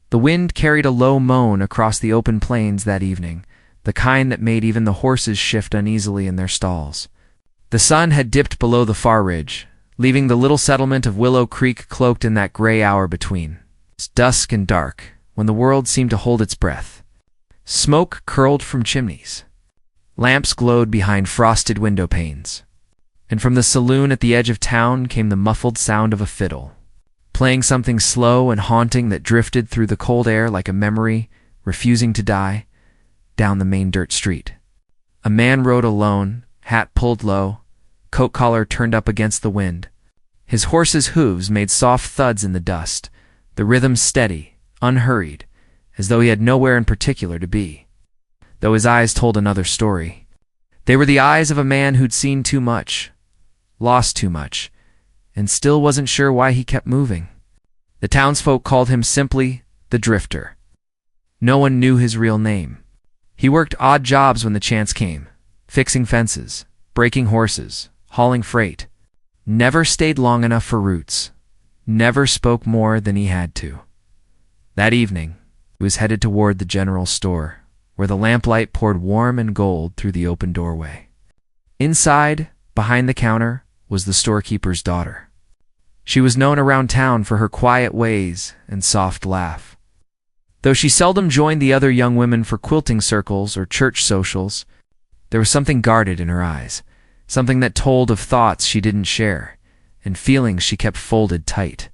The wind carried a low moan across the open plains that evening, the kind that made even the horses shift uneasily in their stalls. The sun had dipped below the far ridge, leaving the little settlement of Willow Creek cloaked in that gray hour between. It's dusk and dark, when the world seemed to hold its breath. Smoke curled from chimneys. Lamps glowed behind frosted window panes. And from the saloon at the edge of town came the muffled sound of a fiddle, playing something slow and haunting that drifted through the cold air like a memory, refusing to die, down the main dirt street. A man rode alone, hat pulled low, coat collar turned up against the wind. His horse's hooves made soft thuds in the dust, the rhythm steady, unhurried, as though he had nowhere in particular to be. Though his eyes told another story. They were the eyes of a man who'd seen too much, lost too much, and still wasn't sure why he kept moving. The townsfolk called him simply the Drifter. No one knew his real name. He worked odd jobs when the chance came, fixing fences, breaking horses, hauling freight. Never stayed long enough for roots. Never spoke more than he had to. That evening, he was headed toward the general store, where the lamplight poured warm and gold through the open doorway. Inside, behind the counter, was the storekeeper's daughter. She was known around town for her quiet ways and soft laugh. Though she seldom joined the other young women for quilting circles or church socials, there was something guarded in her eyes, something that told of thoughts she didn't share, and feelings she kept folded tight,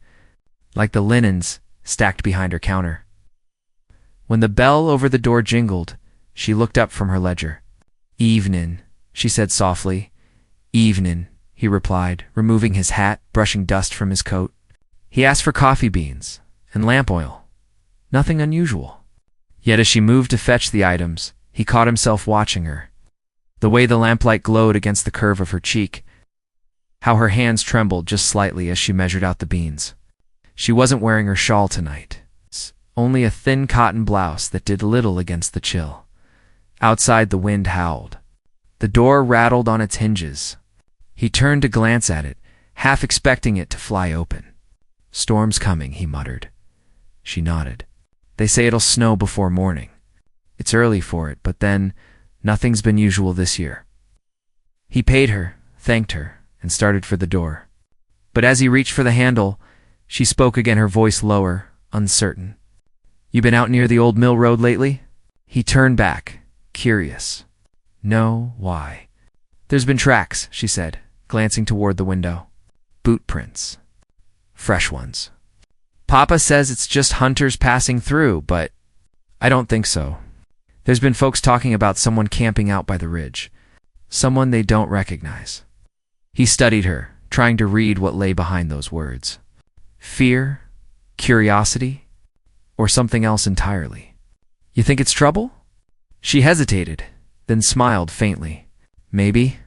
like the linens stacked behind her counter. When the bell over the door jingled, she looked up from her ledger. "Evenin'," she said softly. "Evenin'," he replied, removing his hat, brushing dust from his coat. He asked for coffee beans and lamp oil. Nothing unusual. Yet as she moved to fetch the items, he caught himself watching her. The way the lamplight glowed against the curve of her cheek, how her hands trembled just slightly as she measured out the beans. She wasn't wearing her shawl tonight. Only a thin cotton blouse that did little against the chill. Outside, the wind howled. The door rattled on its hinges. He turned to glance at it, half expecting it to fly open. "Storm's coming," he muttered. She nodded. "They say it'll snow before morning. It's early for it, but then nothing's been usual this year." He paid her, thanked her, and started for the door. But as he reached for the handle, she spoke again, her voice lower, uncertain. "You been out near the old mill road lately?" He turned back, curious. "No, why?" "There's been tracks," she said, glancing toward the window. "Boot prints. Fresh ones. Papa says it's just hunters passing through, but I don't think so. There's been folks talking about someone camping out by the ridge. Someone they don't recognize." He studied her, trying to read what lay behind those words. Fear? Curiosity? Or something else entirely? "You think it's trouble?" She hesitated, then smiled faintly. "Maybe.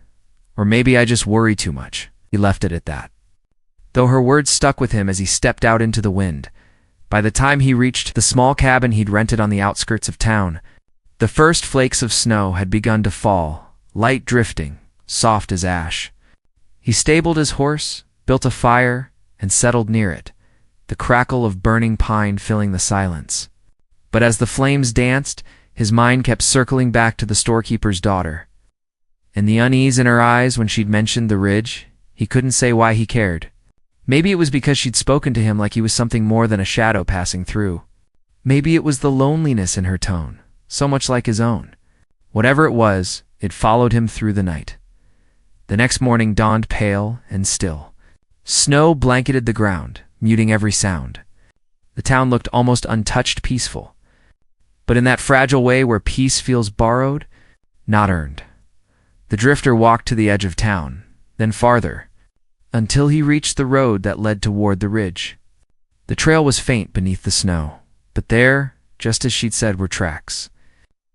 Or maybe I just worry too much." He left it at that. Though her words stuck with him as he stepped out into the wind, by the time he reached the small cabin he'd rented on the outskirts of town, the first flakes of snow had begun to fall, light drifting, soft as ash. He stabled his horse, built a fire, and settled near it, the crackle of burning pine filling the silence. But as the flames danced, his mind kept circling back to the storekeeper's daughter. And the unease in her eyes when she'd mentioned the ridge, he couldn't say why he cared. Maybe it was because she'd spoken to him like he was something more than a shadow passing through. Maybe it was the loneliness in her tone, so much like his own. Whatever it was, it followed him through the night. The next morning dawned pale and still. Snow blanketed the ground, muting every sound. The town looked almost untouched, peaceful. But in that fragile way where peace feels borrowed, not earned. The Drifter walked to the edge of town, then farther, until he reached the road that led toward the ridge. The trail was faint beneath the snow, but there, just as she'd said, were tracks.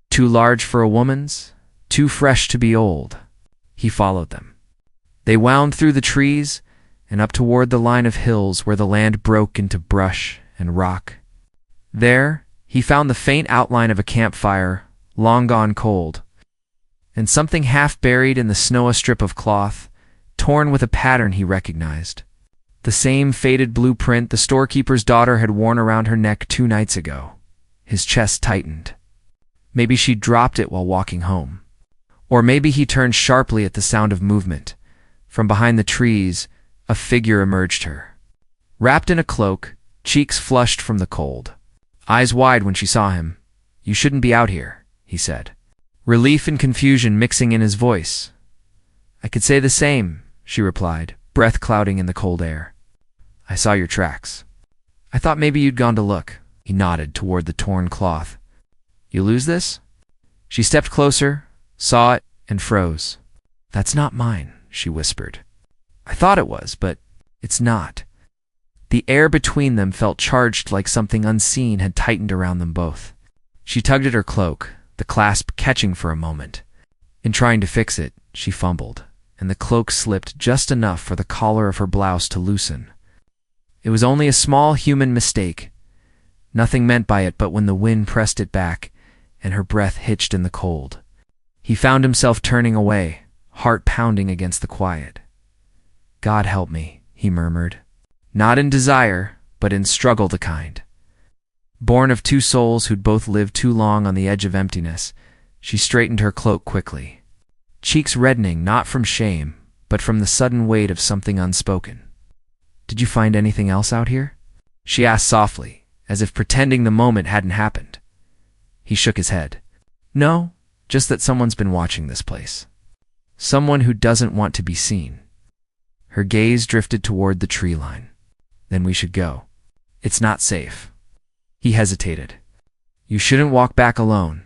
Too large for a woman's, too fresh to be old. He followed them. They wound through the trees and up toward the line of hills where the land broke into brush and rock. There, he found the faint outline of a campfire, long gone cold, and something half buried in the snow, a strip of cloth, torn with a pattern he recognized. The same faded blueprint the storekeeper's daughter had worn around her neck 2 nights ago. His chest tightened. Maybe she'd dropped it while walking home. Or maybe he turned sharply at the sound of movement. From behind the trees, a figure emerged her. Wrapped in a cloak, cheeks flushed from the cold. Eyes wide when she saw him. "You shouldn't be out here," he said. Relief and confusion mixing in his voice. "I could say the same," she replied, breath clouding in the cold air. "I saw your tracks. I thought maybe you'd gone to look." He nodded toward the torn cloth. "You lose this?" She stepped closer, saw it, and froze. "That's not mine," she whispered. "I thought it was, but it's not." The air between them felt charged, like something unseen had tightened around them both. She tugged at her cloak, the clasp catching for a moment. In trying to fix it, she fumbled, and the cloak slipped just enough for the collar of her blouse to loosen. It was only a small human mistake. Nothing meant by it but when the wind pressed it back, and her breath hitched in the cold. He found himself turning away, heart pounding against the quiet. "God help me," he murmured. Not in desire, but in struggle the kind. Born of 2 souls who'd both lived too long on the edge of emptiness, she straightened her cloak quickly, cheeks reddening not from shame, but from the sudden weight of something unspoken. "Did you find anything else out here?" she asked softly, as if pretending the moment hadn't happened. He shook his head. "No, just that someone's been watching this place. Someone who doesn't want to be seen." Her gaze drifted toward the tree line. "Then we should go. It's not safe." He hesitated. "You shouldn't walk back alone."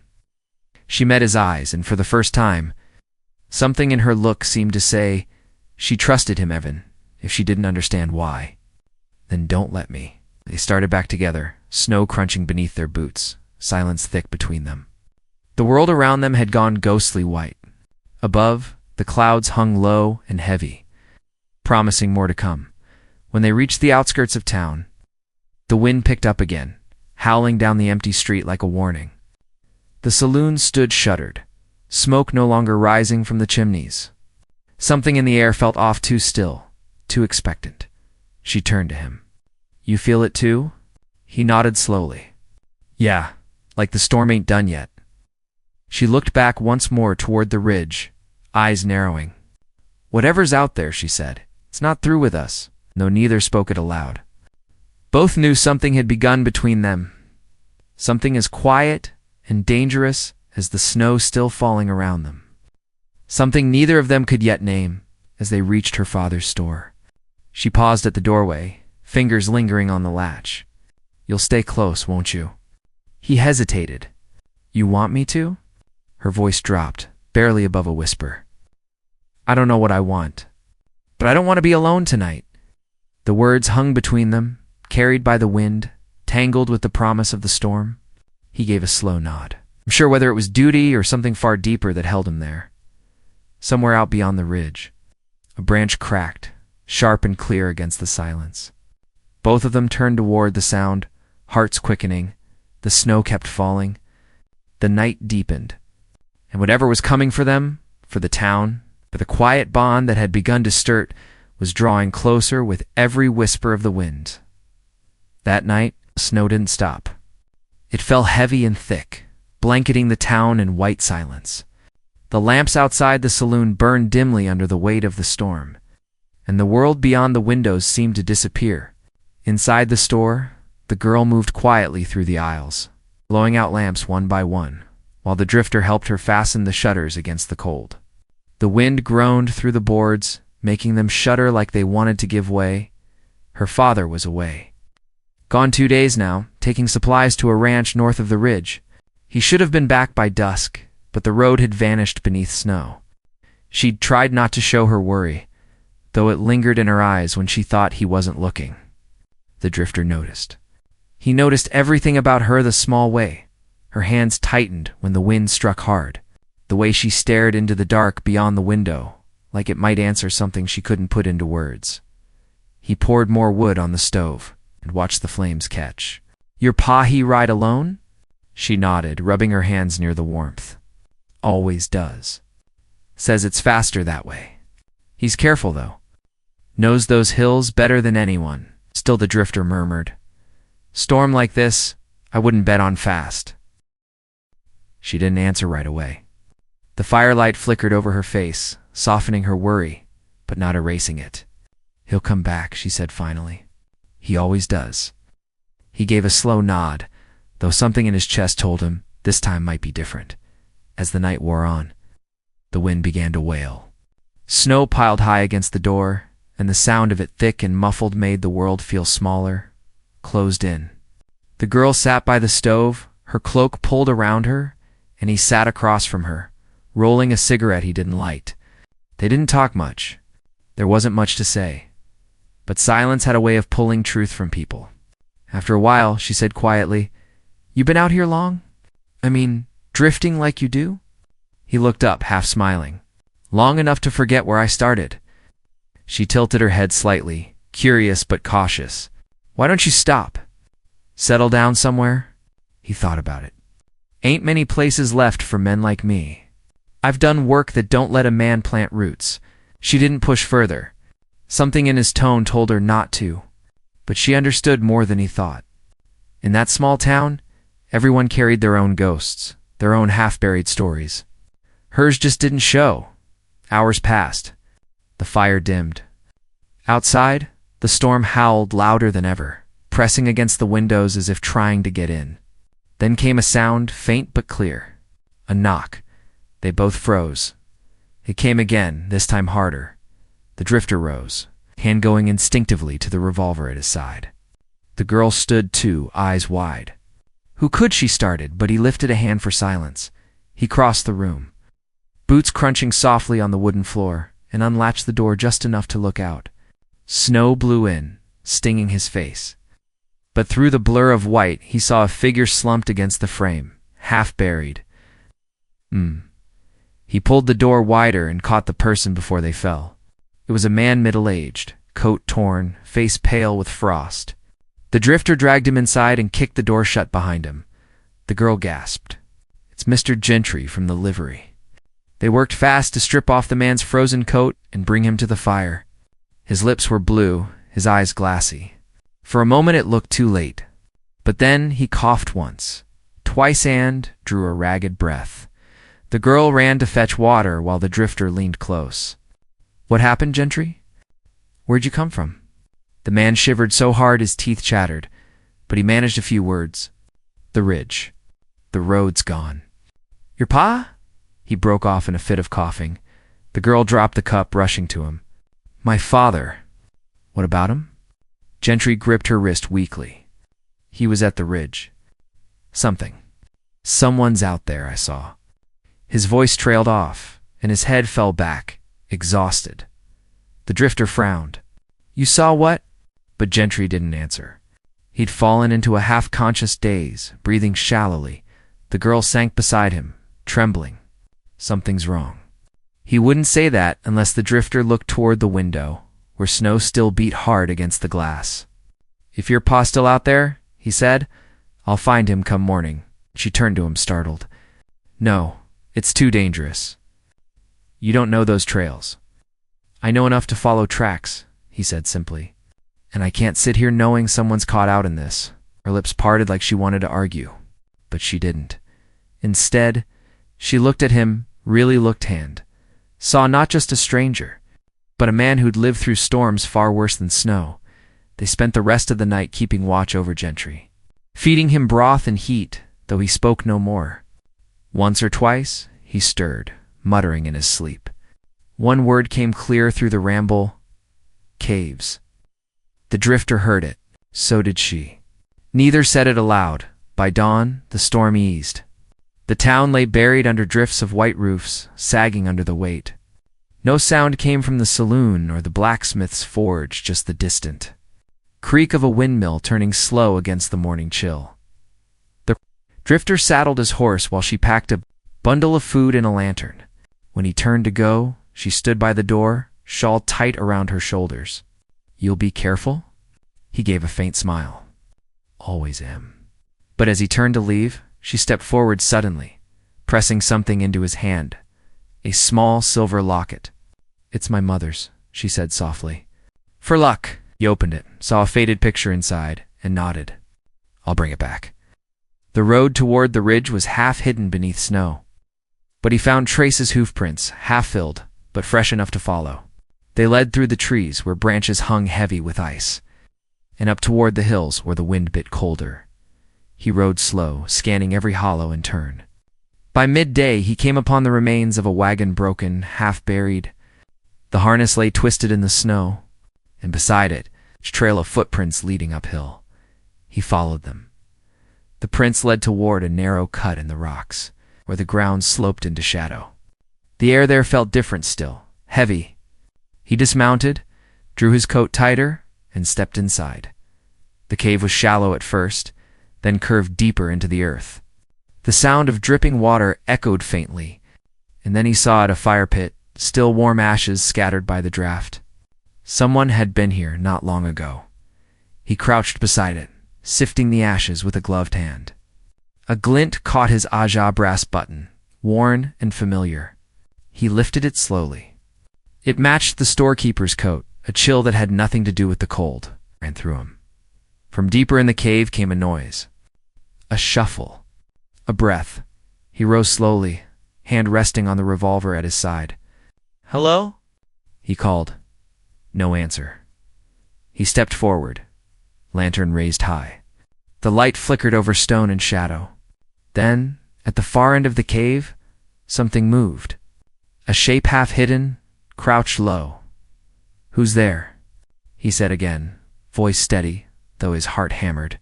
She met his eyes, and for the first time, something in her look seemed to say she trusted him even if she didn't understand why. "Then don't let me." They started back together, snow crunching beneath their boots, silence thick between them. The world around them had gone ghostly white. Above, the clouds hung low and heavy, promising more to come. When they reached the outskirts of town, the wind picked up again, howling down the empty street like a warning. The saloon stood shuttered, smoke no longer rising from the chimneys. Something in the air felt off, too still, too expectant. She turned to him. "You feel it too?" He nodded slowly. "Yeah, like the storm ain't done yet." She looked back once more toward the ridge, eyes narrowing. "Whatever's out there," she said, "it's not through with us," though neither spoke it aloud. Both knew something had begun between them, something as quiet and dangerous as the snow still falling around them. Something neither of them could yet name as they reached her father's store. She paused at the doorway, fingers lingering on the latch. "You'll stay close, won't you?" He hesitated. "You want me to?" Her voice dropped, barely above a whisper. "I don't know what I want, but I don't want to be alone tonight." The words hung between them, carried by the wind, tangled with the promise of the storm. He gave a slow nod, unsure whether it was duty or something far deeper that held him there. Somewhere out beyond the ridge, a branch cracked, sharp and clear against the silence. Both of them turned toward the sound, hearts quickening. The snow kept falling. The night deepened. And whatever was coming for them, for the town, for the quiet bond that had begun to stir, was drawing closer with every whisper of the wind. That night, the snow didn't stop. It fell heavy and thick, blanketing the town in white silence. The lamps outside the saloon burned dimly under the weight of the storm, and the world beyond the windows seemed to disappear. Inside the store, the girl moved quietly through the aisles, blowing out lamps one by one, while the drifter helped her fasten the shutters against the cold. The wind groaned through the boards, making them shudder like they wanted to give way. Her father was away. Gone 2 days now, taking supplies to a ranch north of the ridge. He should have been back by dusk, but the road had vanished beneath snow. She'd tried not to show her worry, though it lingered in her eyes when she thought he wasn't looking. The drifter noticed. He noticed everything about her the small way. Her hands tightened when the wind struck hard, the way she stared into the dark beyond the window, like it might answer something she couldn't put into words. He poured more wood on the stove and watched the flames catch. "Your pa he ride alone?" She nodded, rubbing her hands near the warmth. "Always does. Says it's faster that way. He's careful, though." Knows those hills better than anyone. Still the drifter murmured. Storm like this, I wouldn't bet on fast. She didn't answer right away. The firelight flickered over her face, softening her worry, but not erasing it. He'll come back, she said finally. He always does. He gave a slow nod, though something in his chest told him this time might be different. As the night wore on, the wind began to wail. Snow piled high against the door, and the sound of it thick and muffled made the world feel smaller, closed in. The girl sat by the stove, her cloak pulled around her, and he sat across from her, rolling a cigarette he didn't light. They didn't talk much. There wasn't much to say. But silence had a way of pulling truth from people. After a while, she said quietly, You been out here long? I mean, drifting like you do? He looked up, half smiling. Long enough to forget where I started. She tilted her head slightly, curious but cautious. Why don't you stop? Settle down somewhere? He thought about it. Ain't many places left for men like me. I've done work that don't let a man plant roots. She didn't push further. Something in his tone told her not to, but she understood more than he thought. In that small town, everyone carried their own ghosts, their own half-buried stories. Hers just didn't show. Hours passed. The fire dimmed. Outside, the storm howled louder than ever, pressing against the windows as if trying to get in. Then came a sound, faint but clear. A knock. They both froze. It came again, this time harder. The drifter rose, hand going instinctively to the revolver at his side. The girl stood too, eyes wide. Who could, she started, but he lifted a hand for silence. He crossed the room, boots crunching softly on the wooden floor, and unlatched the door just enough to look out. Snow blew in, stinging his face. But through the blur of white, he saw a figure slumped against the frame, half buried. He pulled the door wider and caught the person before they fell. It was a man middle-aged, coat torn, face pale with frost. The drifter dragged him inside and kicked the door shut behind him. The girl gasped. It's Mr. Gentry from the livery. They worked fast to strip off the man's frozen coat and bring him to the fire. His lips were blue, his eyes glassy. For a moment it looked too late. But then he coughed once, twice, and drew a ragged breath. The girl ran to fetch water while the drifter leaned close. What happened, Gentry? Where'd you come from? The man shivered so hard his teeth chattered, but he managed a few words. The ridge. The road's gone. Your pa? He broke off in a fit of coughing. The girl dropped the cup, rushing to him. My father. What about him? Gentry gripped her wrist weakly. He was at the ridge. Someone's out there, I saw. His voice trailed off, and his head fell back, exhausted. The drifter frowned. You saw what? But Gentry didn't answer. He'd fallen into a half-conscious daze, breathing shallowly. The girl sank beside him, trembling. Something's wrong. He wouldn't say that unless the drifter looked toward the window, where snow still beat hard against the glass. If your pa's still out there, he said, I'll find him come morning. She turned to him, startled. No, it's too dangerous. You don't know those trails. I know enough to follow tracks, he said simply. And I can't sit here knowing someone's caught out in this. Her lips parted like she wanted to argue, but she didn't. Instead, she looked at him, really looked hand. Saw not just a stranger, but a man who'd lived through storms far worse than snow. They spent the rest of the night keeping watch over Gentry, feeding him broth and heat, though he spoke no more. Once or twice, he stirred, muttering in his sleep. One word came clear through the ramble. Caves. The drifter heard it. So did she. Neither said it aloud. By dawn, the storm eased. The town lay buried under drifts of white roofs, sagging under the weight. No sound came from the saloon or the blacksmith's forge, just the distant creak of a windmill turning slow against the morning chill. The drifter saddled his horse while she packed a bundle of food in a lantern. When he turned to go, she stood by the door, shawl tight around her shoulders. You'll be careful? He gave a faint smile. Always am. But as he turned to leave, she stepped forward suddenly, pressing something into his hand. A small silver locket. It's my mother's, she said softly. For luck. He opened it, saw a faded picture inside, and nodded. I'll bring it back. The road toward the ridge was half hidden beneath snow, but he found Trace's hoofprints, half filled, but fresh enough to follow. They led through the trees where branches hung heavy with ice, and up toward the hills where the wind bit colder. He rode slow, scanning every hollow and turn. By midday, he came upon the remains of a wagon broken, half buried. The harness lay twisted in the snow, and beside it, a trail of footprints leading uphill. He followed them. The prints led toward a narrow cut in the rocks, where the ground sloped into shadow. The air there felt different still, heavy. He dismounted, drew his coat tighter, and stepped inside. The cave was shallow at first, then curved deeper into the earth. The sound of dripping water echoed faintly, and then he saw at a fire pit, still warm ashes scattered by the draft. Someone had been here not long ago. He crouched beside it, sifting the ashes with a gloved hand. A glint caught his Aja brass button, worn and familiar. He lifted it slowly. It matched the storekeeper's coat, a chill that had nothing to do with the cold, ran through him. From deeper in the cave came a noise. A shuffle. A breath. He rose slowly, hand resting on the revolver at his side. "Hello?" he called. No answer. He stepped forward, lantern raised high. The light flickered over stone and shadow. Then, at the far end of the cave, something moved. A shape half hidden, crouched low. "Who's there?" he said again, voice steady, though his heart hammered.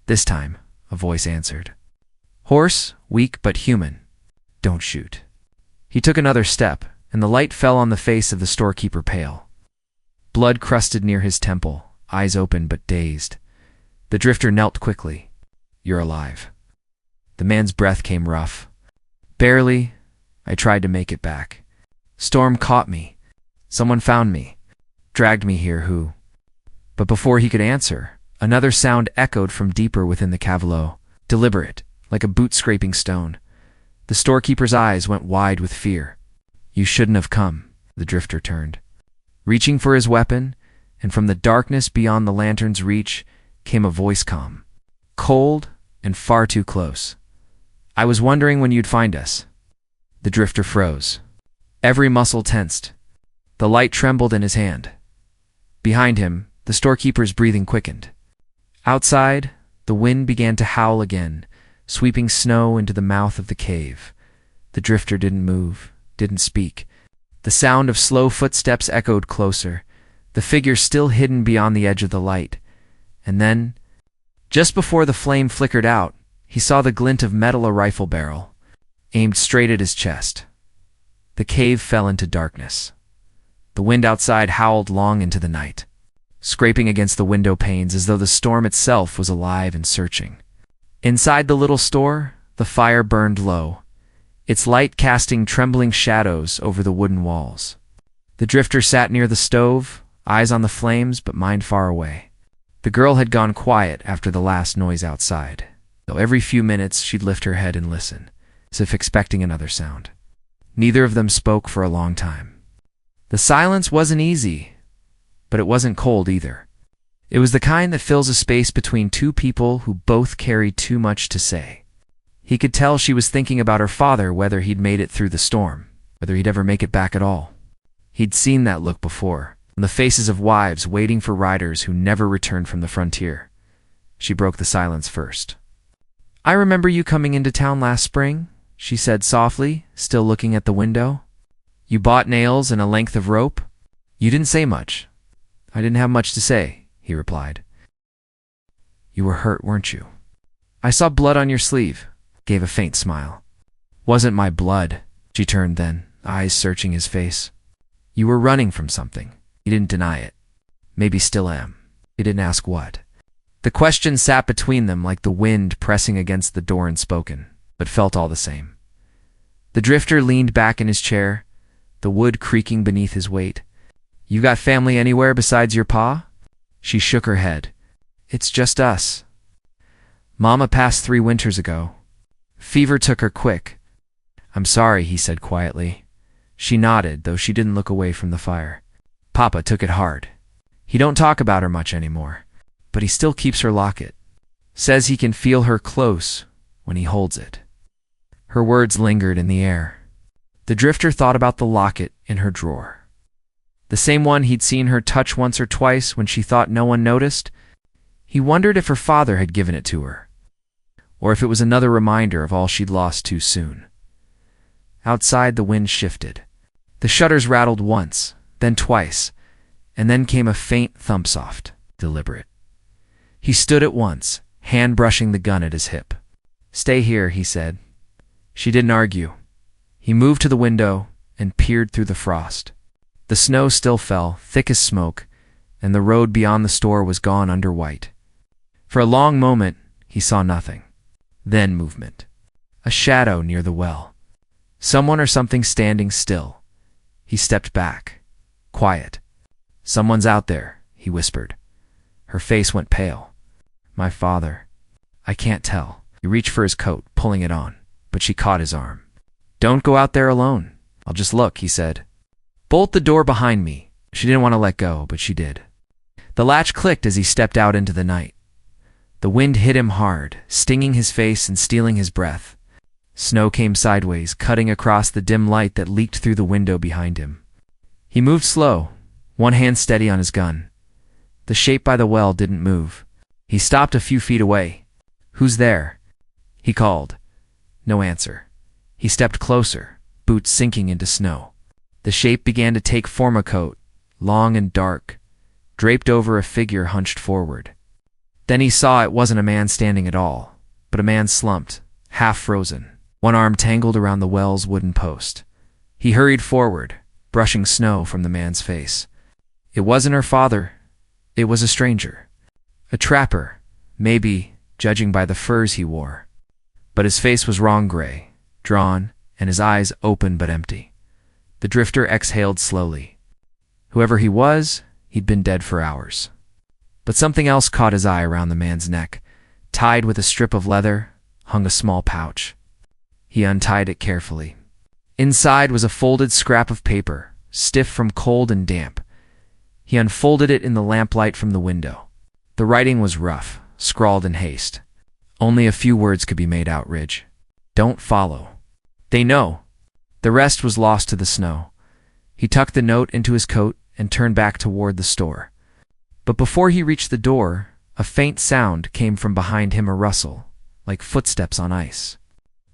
This time, a voice answered. Hoarse, weak but human. "Don't shoot." He took another step, and the light fell on the face of the storekeeper pale. Blood crusted near his temple, eyes open but dazed. The drifter knelt quickly. "You're alive." The man's breath came rough. "Barely. I tried to make it back. Storm caught me. Someone found me. Dragged me here, who?" But before he could answer, another sound echoed from deeper within the cavalo, deliberate, like a boot scraping stone. The storekeeper's eyes went wide with fear. "You shouldn't have come." The drifter turned, reaching for his weapon, and from the darkness beyond the lantern's reach came a voice calm, cold and far too close. "I was wondering when you'd find us." The drifter froze. Every muscle tensed. The light trembled in his hand. Behind him, the storekeeper's breathing quickened. Outside, the wind began to howl again, sweeping snow into the mouth of the cave. The drifter didn't move, didn't speak. The sound of slow footsteps echoed closer, the figure still hidden beyond the edge of the light. And then, just before the flame flickered out, he saw the glint of metal a rifle barrel, aimed straight at his chest. The cave fell into darkness. The wind outside howled long into the night, scraping against the window panes as though the storm itself was alive and searching. Inside the little store, the fire burned low, its light casting trembling shadows over the wooden walls. The drifter sat near the stove, eyes on the flames but mind far away. The girl had gone quiet after the last noise outside, though every few minutes she'd lift her head and listen, as if expecting another sound. Neither of them spoke for a long time. The silence wasn't easy, but it wasn't cold either. It was the kind that fills a space between two people who both carry too much to say. He could tell she was thinking about her father, whether he'd made it through the storm, whether he'd ever make it back at all. He'd seen that look before, on the faces of wives waiting for riders who never returned from the frontier. She broke the silence first. "I remember you coming into town last spring," she said softly, still looking at the window. "You bought nails and a length of rope?" "You didn't say much." "I didn't have much to say," he replied. "You were hurt, weren't you?" "I saw blood on your sleeve," gave a faint smile. "Wasn't my blood." She turned then, eyes searching his face. "You were running from something." He didn't deny it. "Maybe still am." He didn't ask what. The question sat between them like the wind pressing against the door unspoken, but felt all the same. The drifter leaned back in his chair, the wood creaking beneath his weight. "You got family anywhere besides your pa?" She shook her head. "It's just us. Mama passed 3 winters ago. Fever took her quick." "I'm sorry," he said quietly. She nodded, though she didn't look away from the fire. "Papa took it hard. He don't talk about her much anymore, but he still keeps her locket. Says he can feel her close when he holds it. Her words lingered in the air. The drifter thought about the locket in her drawer. The same one he'd seen her touch once or twice when she thought no one noticed. He wondered if her father had given it to her, or if it was another reminder of all she'd lost too soon. Outside, the wind shifted. The shutters rattled once, then twice, and then came a faint thump, soft, deliberate. He stood at once, hand brushing the gun at his hip. "Stay here," he said. She didn't argue. He moved to the window and peered through the frost. The snow still fell, thick as smoke, and the road beyond the store was gone under white. For a long moment, he saw nothing. Then movement. A shadow near the well. Someone or something standing still. He stepped back. Quiet. "Someone's out there," he whispered. Her face went pale. "My father." "I can't tell." He reached for his coat, pulling it on, but she caught his arm. "Don't go out there alone. I'll just look," he said. "Bolt the door behind me." She didn't want to let go, but she did. The latch clicked as he stepped out into the night. The wind hit him hard, stinging his face and stealing his breath. Snow came sideways, cutting across the dim light that leaked through the window behind him. He moved slow, one hand steady on his gun. The shape by the well didn't move. He stopped a few feet away. "Who's there?" he called. No answer. He stepped closer, boots sinking into snow. The shape began to take form, a coat, long and dark, draped over a figure hunched forward. Then he saw it wasn't a man standing at all, but a man slumped, half frozen, one arm tangled around the well's wooden post. He hurried forward, brushing snow from the man's face. It wasn't her father. It was a stranger. A trapper, maybe, judging by the furs he wore. But his face was wrong gray, drawn, and his eyes open but empty. The drifter exhaled slowly. Whoever he was, he'd been dead for hours. But something else caught his eye. Around the man's neck, tied with a strip of leather, hung a small pouch. He untied it carefully. Inside was a folded scrap of paper, stiff from cold and damp. He unfolded it in the lamplight from the window. The writing was rough, scrawled in haste. Only a few words could be made out. "Ridge. Don't follow. They know." The rest was lost to the snow. He tucked the note into his coat and turned back toward the store. But before he reached the door, a faint sound came from behind him, a rustle, like footsteps on ice.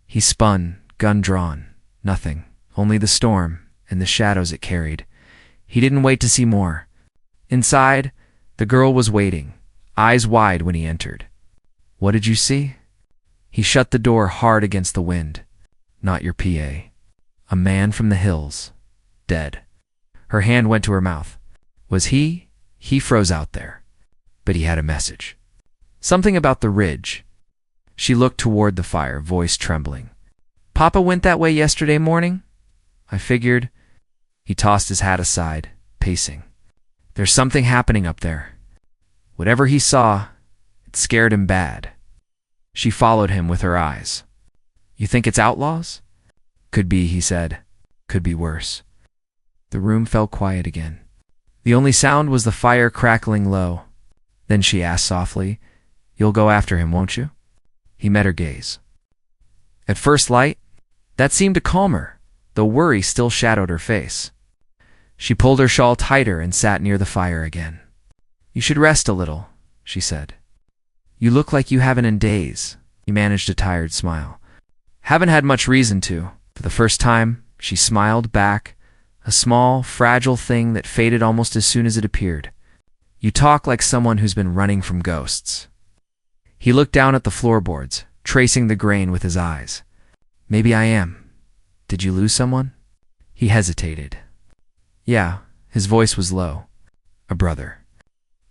He spun, gun drawn. Nothing, only the storm and the shadows it carried. He didn't wait to see more. Inside, the girl was waiting, eyes wide when he entered. "What did you see?" He shut the door hard against the wind. "Not your PA. A man from the hills. Dead." Her hand went to her mouth. Was he? He froze out there. But he had a message. Something about the ridge. She looked toward the fire, voice trembling. "Papa went that way yesterday morning?" "I figured." He tossed his hat aside, pacing. "There's something happening up there." Whatever he saw, it scared him bad. She followed him with her eyes. "You think it's outlaws?" "Could be," he said. "Could be worse." The room fell quiet again. The only sound was the fire crackling low. Then she asked softly, "You'll go after him, won't you?" He met her gaze. At first light, that seemed to calm her, though worry still shadowed her face. She pulled her shawl tighter and sat near the fire again. "You should rest a little," she said. "You look like you haven't in days." He managed a tired smile. "Haven't had much reason to." For the first time, she smiled back, a small, fragile thing that faded almost as soon as it appeared. "You talk like someone who's been running from ghosts." He looked down at the floorboards, tracing the grain with his eyes. "Maybe I am. Did you lose someone?" He hesitated. "Yeah," his voice was low. "A brother.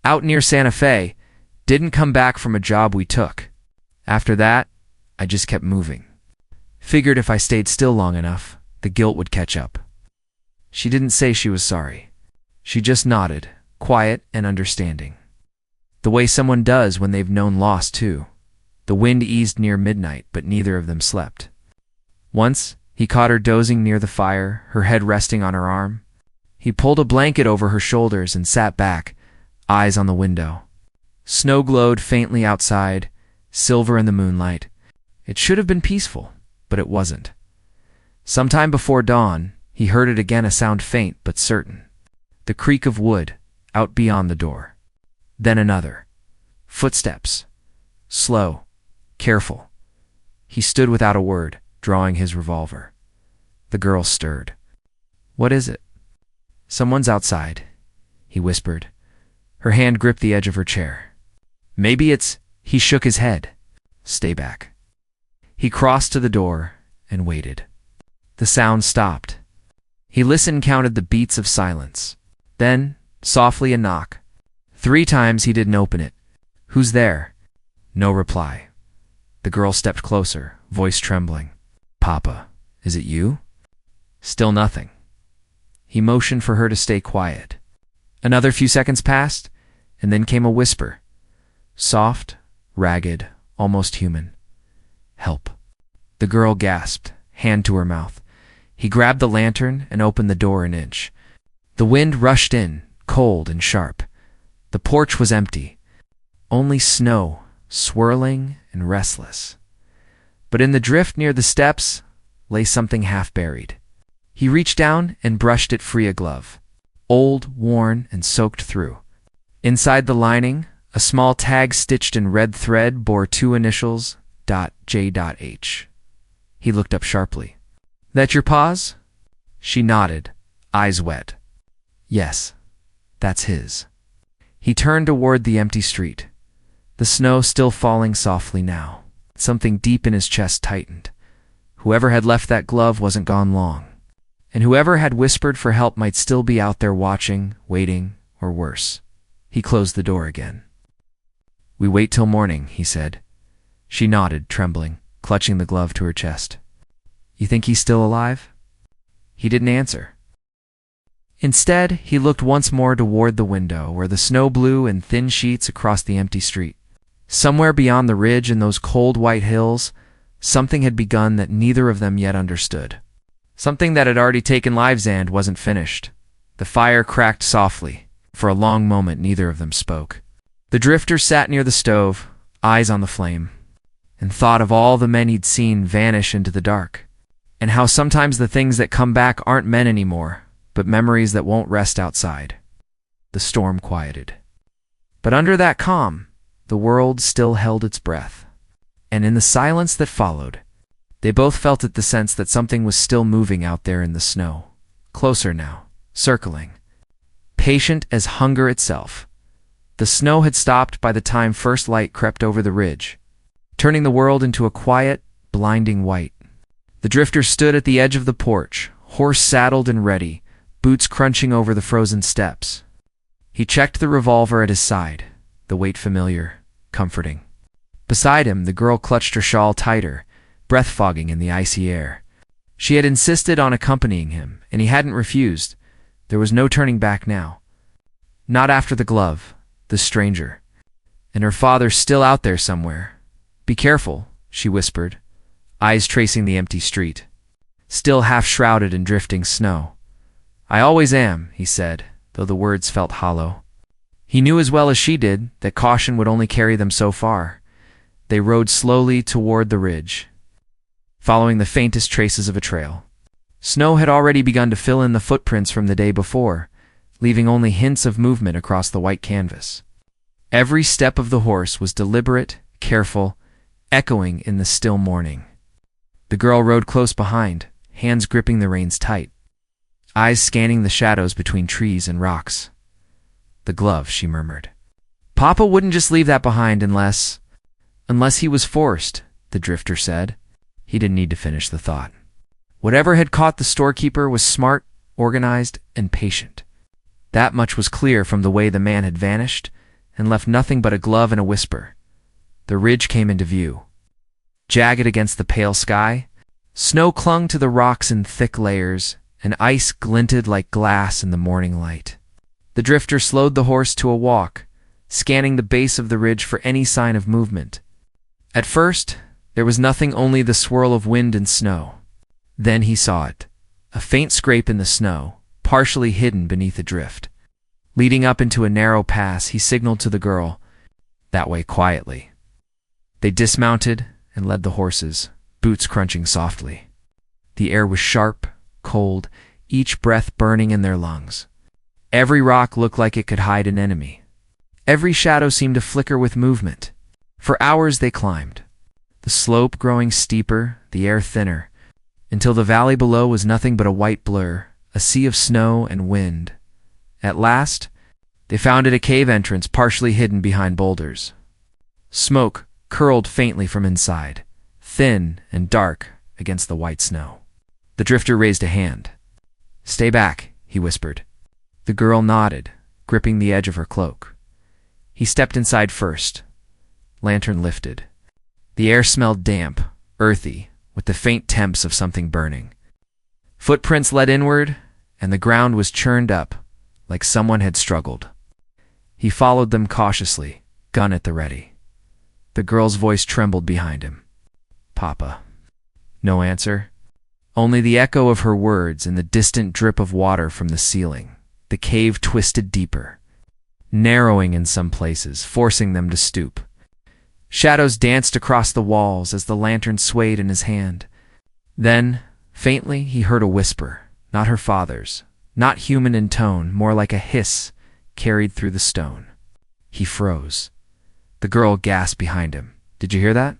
Out near Santa Fe. Didn't come back from a job we took. After that, I just kept moving. Figured if I stayed still long enough, the guilt would catch up." She didn't say she was sorry. She just nodded, quiet and understanding. The way someone does when they've known loss too. The wind eased near midnight, but neither of them slept. Once, he caught her dozing near the fire, her head resting on her arm. He pulled a blanket over her shoulders and sat back, eyes on the window. Snow glowed faintly outside, silver in the moonlight. It should have been peaceful, but it wasn't. Sometime before dawn, he heard it again, a sound faint but certain. The creak of wood, out beyond the door. Then another. Footsteps. Slow, careful. He stood without a word, drawing his revolver. The girl stirred. "What is it?" "Someone's outside," he whispered. Her hand gripped the edge of her chair. "Maybe it's—" He shook his head. "Stay back." He crossed to the door and waited. The sound stopped. He listened, counted the beats of silence. Then, softly, a knock. 3 times he didn't open it. "Who's there?" No reply. The girl stepped closer, voice trembling. "Papa, is it you?" Still nothing. He motioned for her to stay quiet. Another few seconds passed, and then came a whisper. Soft, ragged, almost human. "Help." The girl gasped, hand to her mouth. He grabbed the lantern and opened the door an inch. The wind rushed in, cold and sharp. The porch was empty. Only snow, swirling and restless. But in the drift near the steps lay something half buried. He reached down and brushed it free, a glove. Old, worn, and soaked through. Inside the lining, a small tag stitched in red thread bore 2 initials, .J.H. He looked up sharply. "That your pa's?" She nodded, eyes wet. "Yes, that's his." He turned toward the empty street. The snow still falling softly now. Something deep in his chest tightened. Whoever had left that glove wasn't gone long. And whoever had whispered for help might still be out there watching, waiting, or worse. He closed the door again. "We wait till morning," he said. She nodded, trembling, clutching the glove to her chest. "You think he's still alive?" He didn't answer. Instead, he looked once more toward the window, where the snow blew in thin sheets across the empty street. Somewhere beyond the ridge and those cold white hills, something had begun that neither of them yet understood. Something that had already taken lives and wasn't finished. The fire cracked softly. For a long moment, neither of them spoke. The drifter sat near the stove, eyes on the flame, and thought of all the men he'd seen vanish into the dark, and how sometimes the things that come back aren't men anymore, but memories that won't rest outside. The storm quieted. But under that calm, the world still held its breath. And in the silence that followed, they both felt it, the sense that something was still moving out there in the snow. Closer now, circling. Patient as hunger itself. The snow had stopped by the time first light crept over the ridge, turning the world into a quiet, blinding white. The drifter stood at the edge of the porch, horse saddled and ready, boots crunching over the frozen steps. He checked the revolver at his side, the weight familiar, comforting. Beside him, the girl clutched her shawl tighter, breath fogging in the icy air. She had insisted on accompanying him, and he hadn't refused. There was no turning back now. Not after the glove, the stranger. And her father still out there somewhere. "Be careful," she whispered, eyes tracing the empty street, still half shrouded in drifting snow. "I always am," he said, though the words felt hollow. He knew as well as she did that caution would only carry them so far. They rode slowly toward the ridge, following the faintest traces of a trail. Snow had already begun to fill in the footprints from the day before, leaving only hints of movement across the white canvas. Every step of the horse was deliberate, careful, echoing in the still morning. The girl rode close behind, hands gripping the reins tight, eyes scanning the shadows between trees and rocks. "The glove," she murmured. "Papa wouldn't just leave that behind unless he was forced," the drifter said. He didn't need to finish the thought. Whatever had caught the storekeeper was smart, organized, and patient. That much was clear from the way the man had vanished and left nothing but a glove and a whisper. The ridge came into view. Jagged against the pale sky, snow clung to the rocks in thick layers, and ice glinted like glass in the morning light. The drifter slowed the horse to a walk, scanning the base of the ridge for any sign of movement. At first, there was nothing, only the swirl of wind and snow. Then he saw it, a faint scrape in the snow, partially hidden beneath a drift. Leading up into a narrow pass, he signaled to the girl, "That way quietly." They dismounted and led the horses, boots crunching softly. The air was sharp, cold, each breath burning in their lungs. Every rock looked like it could hide an enemy. Every shadow seemed to flicker with movement. For hours they climbed, the slope growing steeper, the air thinner, until the valley below was nothing but a white blur, a sea of snow and wind. At last, they found a cave entrance partially hidden behind boulders. Smoke curled faintly from inside, thin and dark against the white snow. The drifter raised a hand. "Stay back," he whispered. The girl nodded, gripping the edge of her cloak. He stepped inside first. Lantern lifted. The air smelled damp, earthy, with the faint temps of something burning. Footprints led inward, and the ground was churned up, like someone had struggled. He followed them cautiously, gun at the ready. The girl's voice trembled behind him. "Papa." No answer. Only the echo of her words and the distant drip of water from the ceiling. The cave twisted deeper, narrowing in some places, forcing them to stoop. Shadows danced across the walls as the lantern swayed in his hand. Then, faintly, he heard a whisper, not her father's, not human in tone, more like a hiss carried through the stone. He froze. The girl gasped behind him. "Did you hear that?"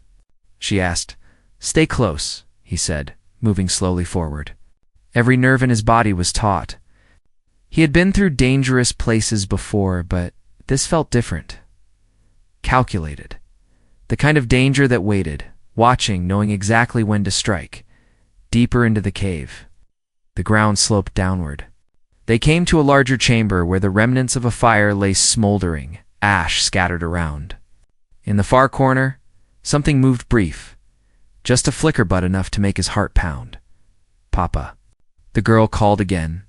she asked. "Stay close," he said, moving slowly forward. Every nerve in his body was taut. He had been through dangerous places before, but this felt different. Calculated. The kind of danger that waited, watching, knowing exactly when to strike. Deeper into the cave. The ground sloped downward. They came to a larger chamber where the remnants of a fire lay smoldering, ash scattered around. In the far corner, something moved brief. Just a flicker but enough to make his heart pound. "Papa." The girl called again.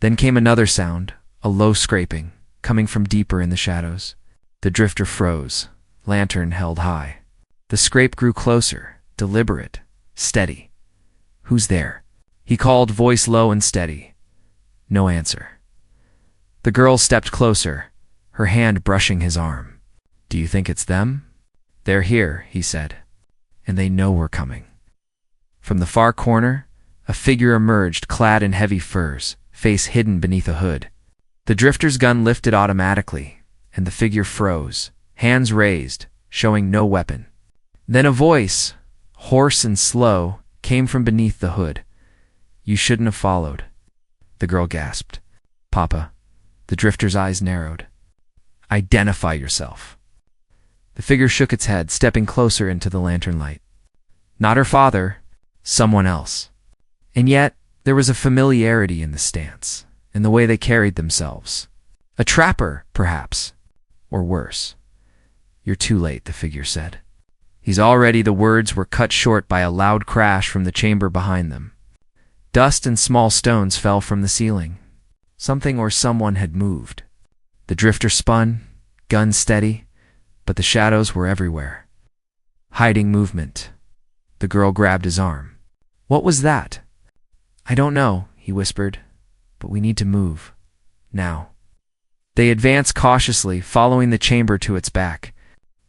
Then came another sound, a low scraping, coming from deeper in the shadows. The drifter froze, lantern held high. The scrape grew closer, deliberate, steady. "Who's there?" he called, voice low and steady. No answer. The girl stepped closer, her hand brushing his arm. "Do you think it's them?" "They're here," he said, "and they know we're coming." From the far corner, a figure emerged clad in heavy furs, face hidden beneath a hood. The drifter's gun lifted automatically, and the figure froze, hands raised, showing no weapon. Then a voice, hoarse and slow, came from beneath the hood. "You shouldn't have followed." The girl gasped. "Papa." The drifter's eyes narrowed. "Identify yourself." The figure shook its head, stepping closer into the lantern light. Not her father, someone else. And yet, there was a familiarity in the stance, in the way they carried themselves. A trapper, perhaps, or worse. "You're too late," the figure said. The words were cut short by a loud crash from the chamber behind them. Dust and small stones fell from the ceiling. Something or someone had moved. The drifter spun, gun steady, but the shadows were everywhere. Hiding movement. The girl grabbed his arm. "What was that?" "I don't know," he whispered, "but we need to move. Now." They advanced cautiously, following the chamber to its back.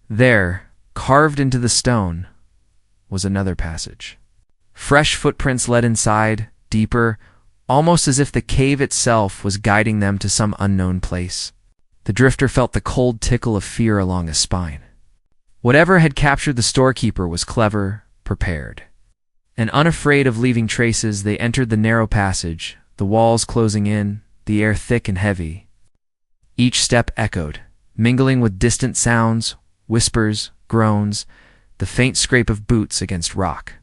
There, carved into the stone, was another passage. Fresh footprints led inside, deeper, almost as if the cave itself was guiding them to some unknown place. The drifter felt the cold tickle of fear along his spine. Whatever had captured the storekeeper was clever, prepared. And unafraid of leaving traces, they entered the narrow passage, the walls closing in, the air thick and heavy. Each step echoed, mingling with distant sounds, whispers, groans, the faint scrape of boots against rock.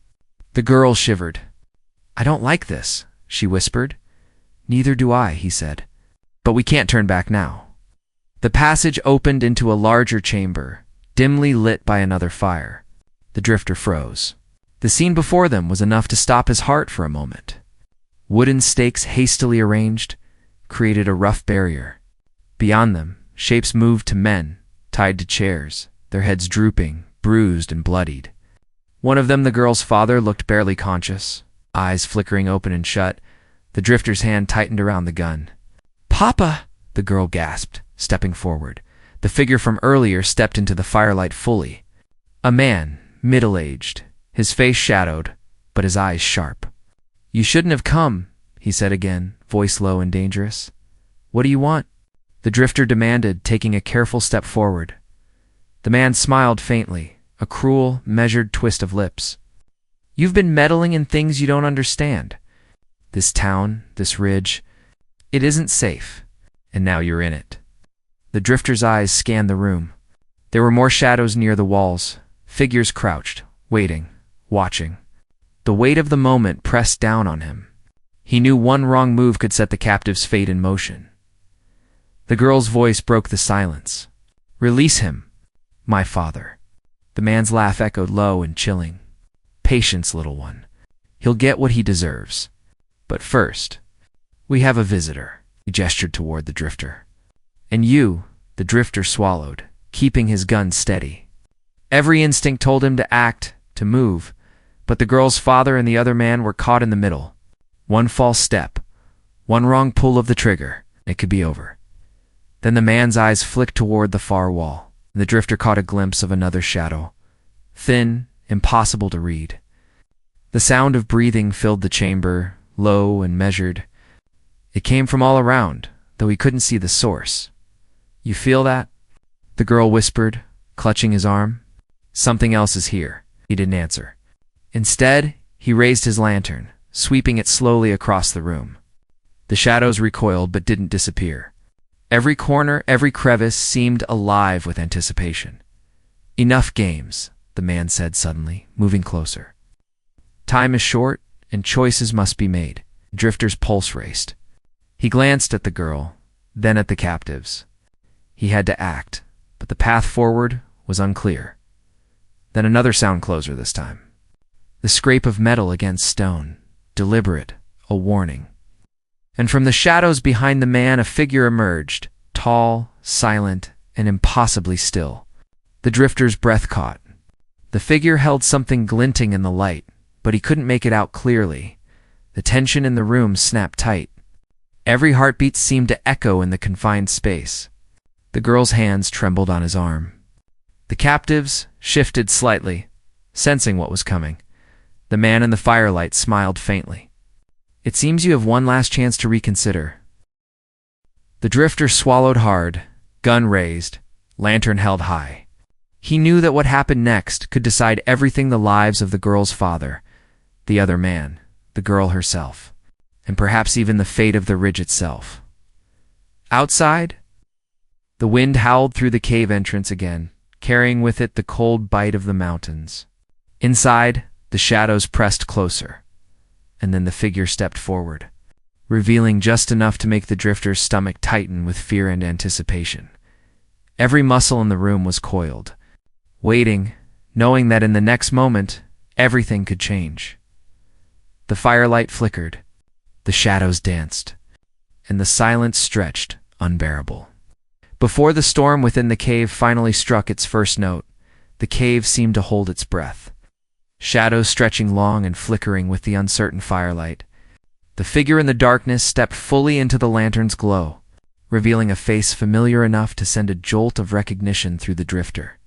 The girl shivered. "I don't like this," she whispered. "Neither do I," he said. "But we can't turn back now." The passage opened into a larger chamber, dimly lit by another fire. The drifter froze. The scene before them was enough to stop his heart for a moment. Wooden stakes hastily arranged created a rough barrier. Beyond them, shapes moved to men, tied to chairs, their heads drooping, bruised and bloodied. One of them, the girl's father, looked barely conscious, eyes flickering open and shut. The drifter's hand tightened around the gun. "Papa!" the girl gasped, stepping forward. The figure from earlier stepped into the firelight fully. A man, middle-aged, his face shadowed, but his eyes sharp. "You shouldn't have come," he said again, voice low and dangerous. "What do you want?" the drifter demanded, taking a careful step forward. The man smiled faintly, a cruel, measured twist of lips. "You've been meddling in things you don't understand. This town, this ridge, it isn't safe, and now you're in it." The drifter's eyes scanned the room. There were more shadows near the walls, figures crouched, waiting, watching. The weight of the moment pressed down on him. He knew one wrong move could set the captive's fate in motion. The girl's voice broke the silence. "Release him, my father." The man's laugh echoed low and chilling. "Patience, little one. He'll get what he deserves. But first, we have a visitor." He gestured toward the drifter. "And you," the drifter swallowed, keeping his gun steady. Every instinct told him to act, to move, but the girl's father and the other man were caught in the middle. One false step, one wrong pull of the trigger, it could be over. Then the man's eyes flicked toward the far wall. The drifter caught a glimpse of another shadow, thin, impossible to read. The sound of breathing filled the chamber, low and measured. It came from all around, though he couldn't see the source. "You feel that?" the girl whispered, clutching his arm. "Something else is here." He didn't answer. Instead, he raised his lantern, sweeping it slowly across the room. The shadows recoiled but didn't disappear. Every corner, every crevice seemed alive with anticipation. "Enough games," the man said suddenly, moving closer. "Time is short, and choices must be made." Drifter's pulse raced. He glanced at the girl, then at the captives. He had to act, but the path forward was unclear. Then another sound closer this time. The scrape of metal against stone, deliberate, a warning. And from the shadows behind the man a figure emerged, tall, silent, and impossibly still. The drifter's breath caught. The figure held something glinting in the light, but he couldn't make it out clearly. The tension in the room snapped tight. Every heartbeat seemed to echo in the confined space. The girl's hands trembled on his arm. The captives shifted slightly, sensing what was coming. The man in the firelight smiled faintly. "It seems you have one last chance to reconsider." The drifter swallowed hard, gun raised, lantern held high. He knew that what happened next could decide everything: the lives of the girl's father, the other man, the girl herself, and perhaps even the fate of the ridge itself. Outside, the wind howled through the cave entrance again, carrying with it the cold bite of the mountains. Inside, the shadows pressed closer, and then the figure stepped forward, revealing just enough to make the drifter's stomach tighten with fear and anticipation. Every muscle in the room was coiled, waiting, knowing that in the next moment, everything could change. The firelight flickered, the shadows danced, and the silence stretched, unbearable. Before the storm within the cave finally struck its first note, the cave seemed to hold its breath. Shadows stretching long and flickering with the uncertain firelight. The figure in the darkness stepped fully into the lantern's glow, revealing a face familiar enough to send a jolt of recognition through the drifter.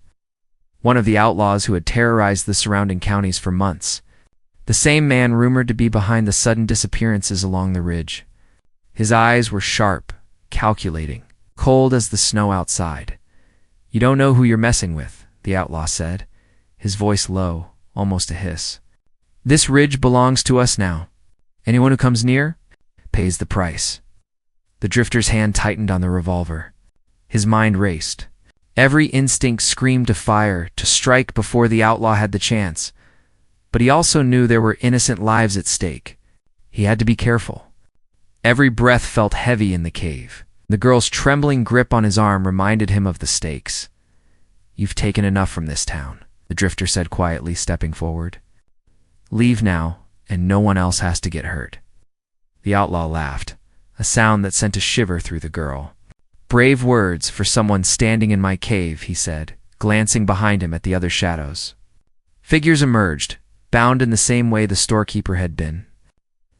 One of the outlaws who had terrorized the surrounding counties for months. The same man rumored to be behind the sudden disappearances along the ridge. His eyes were sharp, calculating, cold as the snow outside. "You don't know who you're messing with," the outlaw said, his voice low, almost a hiss. "This ridge belongs to us now. Anyone who comes near pays the price." The drifter's hand tightened on the revolver. His mind raced. Every instinct screamed to fire, to strike before the outlaw had the chance. But he also knew there were innocent lives at stake. He had to be careful. Every breath felt heavy in the cave. The girl's trembling grip on his arm reminded him of the stakes. "You've taken enough from this town," the drifter said quietly, stepping forward. "Leave now, and no one else has to get hurt." The outlaw laughed, a sound that sent a shiver through the girl. "Brave words for someone standing in my cave," he said, glancing behind him at the other shadows. Figures emerged, bound in the same way the storekeeper had been.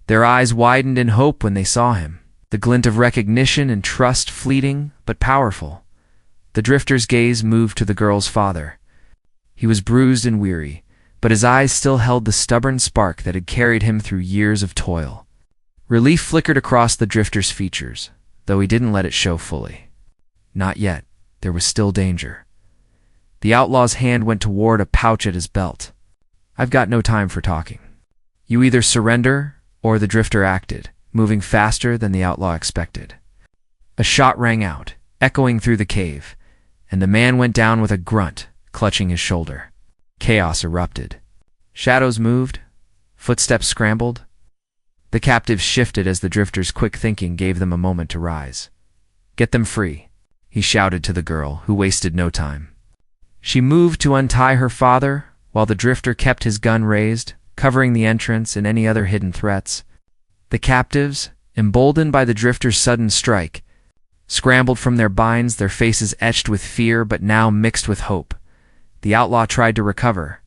Their eyes widened in hope when they saw him. The glint of recognition and trust fleeting but powerful. The drifter's gaze moved to the girl's father. He was bruised and weary, but his eyes still held the stubborn spark that had carried him through years of toil. Relief flickered across the drifter's features, though he didn't let it show fully. Not yet. There was still danger. The outlaw's hand went toward a pouch at his belt. "I've got no time for talking. You either surrender," or the drifter acted, moving faster than the outlaw expected. A shot rang out, echoing through the cave, and the man went down with a grunt, clutching his shoulder. Chaos erupted. Shadows moved. Footsteps scrambled. The captives shifted as the drifter's quick thinking gave them a moment to rise. "Get them free," he shouted to the girl, who wasted no time. She moved to untie her father, while the drifter kept his gun raised, covering the entrance and any other hidden threats. The captives, emboldened by the drifter's sudden strike, scrambled from their binds, their faces etched with fear but now mixed with hope. The outlaw tried to recover,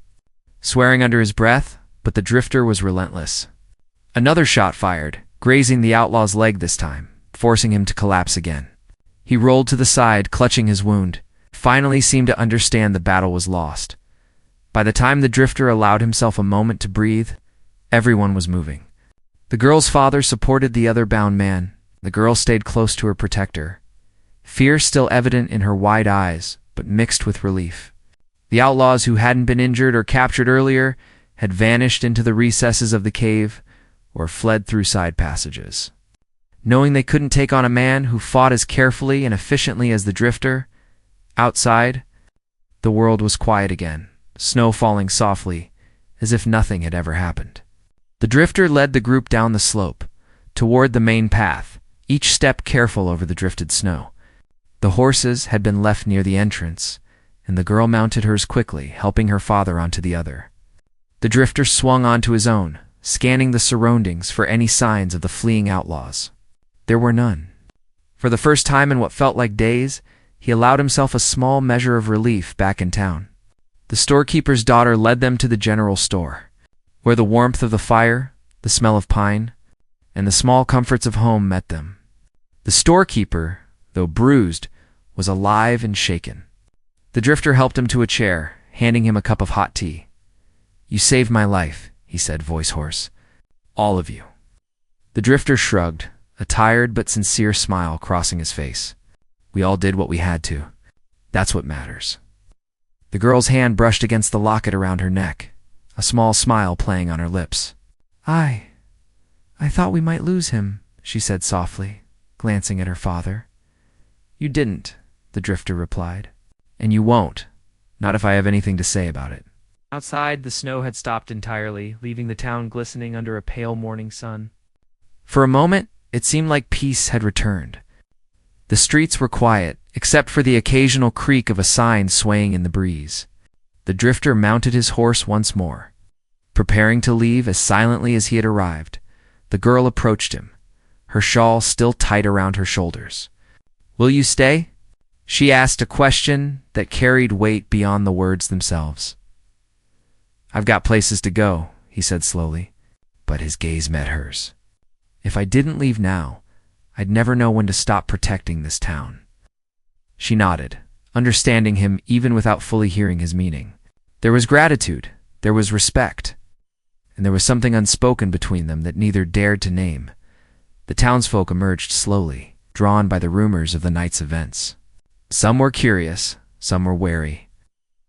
swearing under his breath, but the drifter was relentless. Another shot fired, grazing the outlaw's leg this time, forcing him to collapse again. He rolled to the side, clutching his wound, finally seemed to understand the battle was lost. By the time the drifter allowed himself a moment to breathe, everyone was moving. The girl's father supported the other bound man. The girl stayed close to her protector, fear still evident in her wide eyes, but mixed with relief. The outlaws who hadn't been injured or captured earlier had vanished into the recesses of the cave or fled through side passages. Knowing they couldn't take on a man who fought as carefully and efficiently as the drifter, outside, the world was quiet again, snow falling softly, as if nothing had ever happened. The drifter led the group down the slope, toward the main path, each step careful over the drifted snow. The horses had been left near the entrance, and the girl mounted hers quickly, helping her father onto the other. The drifter swung onto his own, scanning the surroundings for any signs of the fleeing outlaws. There were none. For the first time in what felt like days, he allowed himself a small measure of relief back in town. The storekeeper's daughter led them to the general store, where the warmth of the fire, the smell of pine, and the small comforts of home met them. The storekeeper, though bruised, was alive and shaken. The drifter helped him to a chair, handing him a cup of hot tea. "You saved my life," he said, voice hoarse. "All of you." The drifter shrugged, a tired but sincere smile crossing his face. "We all did what we had to. That's what matters." The girl's hand brushed against the locket around her neck, a small smile playing on her lips. I thought we might lose him," she said softly, glancing at her father. "You didn't," the drifter replied. "And you won't, not if I have anything to say about it." Outside, the snow had stopped entirely, leaving the town glistening under a pale morning sun. For a moment, it seemed like peace had returned. The streets were quiet, except for the occasional creak of a sign swaying in the breeze. The drifter mounted his horse once more. Preparing to leave as silently as he had arrived, the girl approached him, her shawl still tight around her shoulders. "Will you stay?" She asked a question that carried weight beyond the words themselves. "I've got places to go," he said slowly, but his gaze met hers. "If I didn't leave now, I'd never know when to stop protecting this town." She nodded, understanding him even without fully hearing his meaning. There was gratitude, there was respect, and there was something unspoken between them that neither dared to name. The townsfolk emerged slowly, drawn by the rumors of the night's events. Some were curious, some were wary,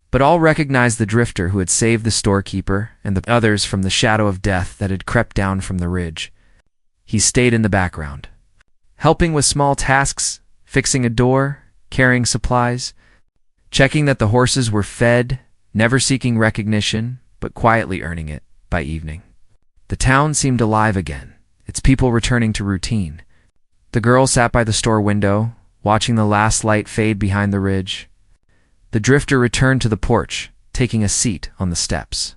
but all recognized the drifter who had saved the storekeeper and the others from the shadow of death that had crept down from the ridge. He stayed in the background, helping with small tasks, fixing a door, carrying supplies, checking that the horses were fed, never seeking recognition, but quietly earning it by evening. The town seemed alive again, its people returning to routine. The girl sat by the store window, watching the last light fade behind the ridge. The drifter returned to the porch, taking a seat on the steps.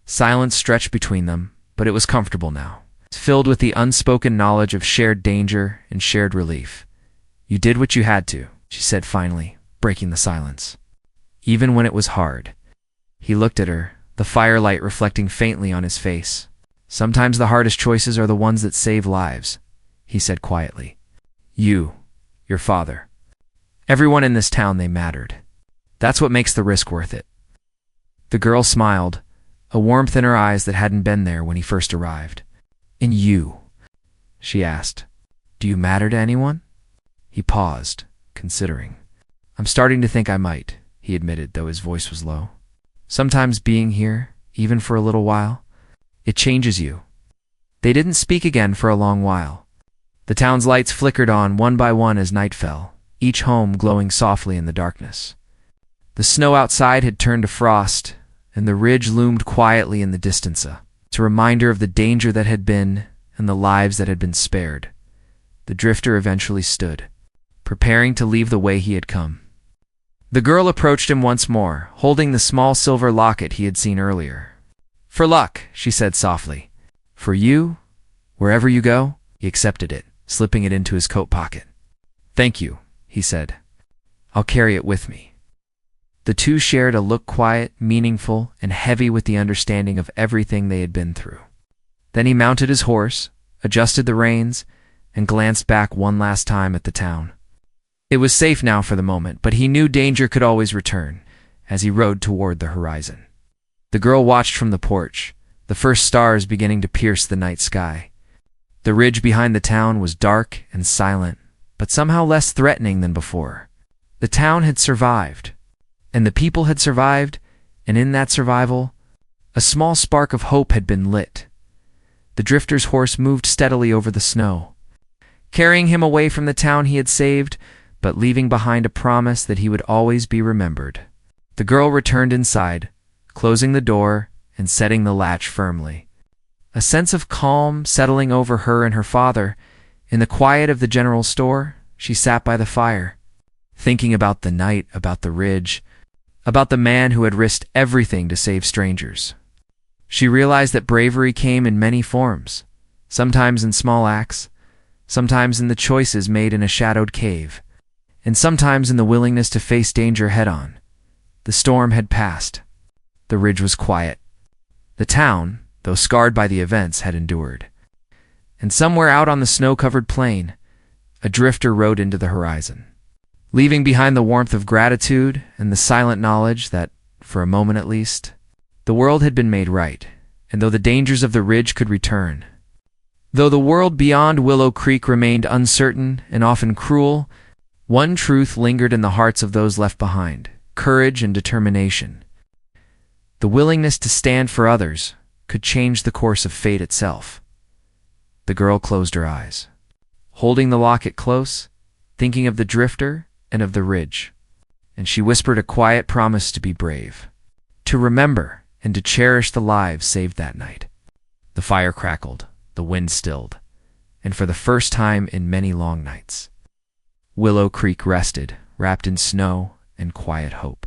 Silence stretched between them, but it was comfortable now, filled with the unspoken knowledge of shared danger and shared relief. "You did what you had to," she said finally, breaking the silence. Even when it was hard. He looked at her, the firelight reflecting faintly on his face. "Sometimes the hardest choices are the ones that save lives," he said quietly. You, your father. Everyone in this town, they mattered. That's what makes the risk worth it. The girl smiled, a warmth in her eyes that hadn't been there when he first arrived. And you, she asked, do you matter to anyone? He paused, considering. I'm starting to think I might, he admitted, though his voice was low. Sometimes being here, even for a little while, it changes you. They didn't speak again for a long while. The town's lights flickered on one by one as night fell, each home glowing softly in the darkness. The snow outside had turned to frost, and the ridge loomed quietly in the distance, a reminder of the danger that had been and the lives that had been spared. The drifter eventually stood, preparing to leave the way he had come. The girl approached him once more, holding the small silver locket he had seen earlier. For luck, she said softly. For you, wherever you go. He accepted it, slipping it into his coat pocket. Thank you, he said. I'll carry it with me. The two shared a look quiet, meaningful, and heavy with the understanding of everything they had been through. Then he mounted his horse, adjusted the reins, and glanced back one last time at the town. It was safe now for the moment, but he knew danger could always return as he rode toward the horizon. The girl watched from the porch, the first stars beginning to pierce the night sky. The ridge behind the town was dark and silent, but somehow less threatening than before. The town had survived, and the people had survived, and in that survival, a small spark of hope had been lit. The drifter's horse moved steadily over the snow, carrying him away from the town he had saved, but leaving behind a promise that he would always be remembered. The girl returned inside, closing the door and setting the latch firmly. A sense of calm settling over her and her father. In the quiet of the general store, she sat by the fire, thinking about the night, about the ridge, about the man who had risked everything to save strangers. She realized that bravery came in many forms, sometimes in small acts, sometimes in the choices made in a shadowed cave, and sometimes in the willingness to face danger head-on. The storm had passed. The ridge was quiet. The town, though scarred by the events, had endured. And somewhere out on the snow-covered plain, a drifter rode into the horizon, leaving behind the warmth of gratitude and the silent knowledge that, for a moment at least, the world had been made right, and though the dangers of the ridge could return, though the world beyond Willow Creek remained uncertain and often cruel, one truth lingered in the hearts of those left behind: courage and determination. The willingness to stand for others could change the course of fate itself. The girl closed her eyes, holding the locket close, thinking of the drifter and of the ridge, and she whispered a quiet promise to be brave, to remember and to cherish the lives saved that night. The fire crackled, the wind stilled, and for the first time in many long nights, Willow Creek rested, wrapped in snow and quiet hope.